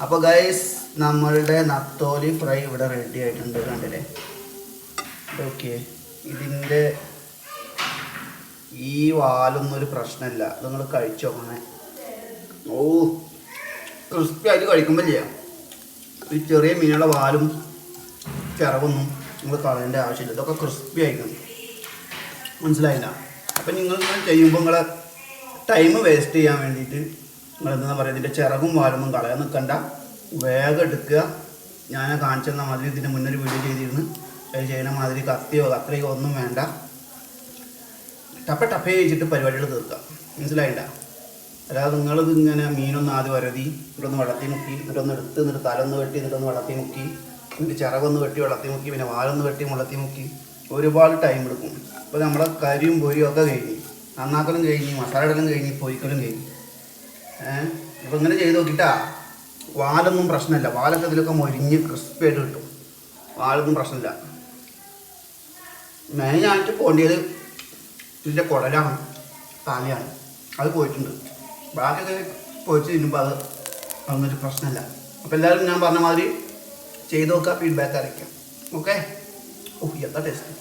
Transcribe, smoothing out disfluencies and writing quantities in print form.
അപ്പോൾ ഗൈസ് നമ്മളുടെ നത്തോലി ഫ്രൈ ഇവിടെ റെഡി ആയിട്ടുണ്ട്, കണ്ടില്ലേ? ഓക്കെ, ഇതിൻ്റെ ഈ വാലൊന്നും ഒരു പ്രശ്നമില്ല, അത് നിങ്ങൾ കഴിച്ചു നോക്കണേ. ഓ, ക്രിസ്പി ആയിട്ട് കഴിക്കുമ്പോൾ ചെയ്യാം. ഈ ചെറിയ മീനുകളുടെ വാലും ചിറവൊന്നും നിങ്ങൾ കളയേണ്ട ആവശ്യമില്ല, ഇതൊക്കെ ക്രിസ്പി ആയിരിക്കും. മനസ്സിലായില്ല? അപ്പം നിങ്ങൾ ചെയ്യുമ്പോൾ നിങ്ങളെ ടൈം വേസ്റ്റ് ചെയ്യാൻ വേണ്ടിയിട്ട് നിങ്ങളെന്താ പറയുക, ഇതിൻ്റെ ചിറകും വാലൊന്നും കളയാൻ നിൽക്കണ്ട, വേഗം എടുക്കുക. ഞാൻ കാണിച്ചെന്ന മാതിരി ഇതിൻ്റെ മുന്നൊരു വീഡിയോ ചെയ്തിരുന്നു, അത് ചെയ്യുന്ന മാതിരി കത്തിയോ കത്രയോ ഒന്നും വേണ്ട, ടപ്പേ വെച്ചിട്ട് പരിപാടികൾ തീർക്കുക. മനസ്സിലായില്ല? അല്ലാതെ നിങ്ങളിത് ഇങ്ങനെ മീനൊന്ന് ആദ്യം വരതി, ഇവിടൊന്ന് വെള്ളത്തിൽ മുക്കി, ഇവിടൊന്ന് എടുത്ത്, എന്നിട്ട് തലൊന്ന് വെട്ടി, എന്നിട്ടൊന്ന് വെള്ളത്തിൽ മുക്കി, എന്നിട്ട് ചിറകൊന്ന് വെട്ടി വെള്ളത്തിൽ മുക്കി, പിന്നെ വാലൊന്ന് വെട്ടി വെള്ളത്തിൽ മുക്കി, ഒരുപാട് ടൈം എടുക്കും. അപ്പോൾ നമ്മളെ കരിയും പൊരിയും ഒക്കെ കഴിഞ്ഞ്, നന്നാക്കലും കഴിഞ്ഞ്, മസാല ഇടലും കഴിഞ്ഞ്, പൊരിക്കലും കഴിഞ്ഞ്. അപ്പോൾ ഇങ്ങനെ ചെയ്ത് നോക്കിയിട്ടാ വാലൊന്നും പ്രശ്നമില്ല, വാലൊക്കെ ഇതിലൊക്കെ മൊരിഞ്ഞ് ക്രിസ്പി ആയിട്ട് കിട്ടും, വാലൊന്നും പ്രശ്നമില്ല. മെയിനായിട്ട് പോകേണ്ടത് ഇതിൻ്റെ കുടലാണ്, തലയാണ്, അത് പോയിട്ടുണ്ട്. ബാക്കിയൊക്കെ പൊരിച്ച് തിന്നുമ്പോൾ അതൊന്നൊരു പ്രശ്നമില്ല. അപ്പോൾ എല്ലാവരും ഞാൻ പറഞ്ഞ മാതിരി ചെയ്ത് നോക്കുക, ഫീഡ്ബാക്ക് അറിയിക്കാം. ഓക്കെ? ഓ, എന്താ ടേസ്റ്റ്!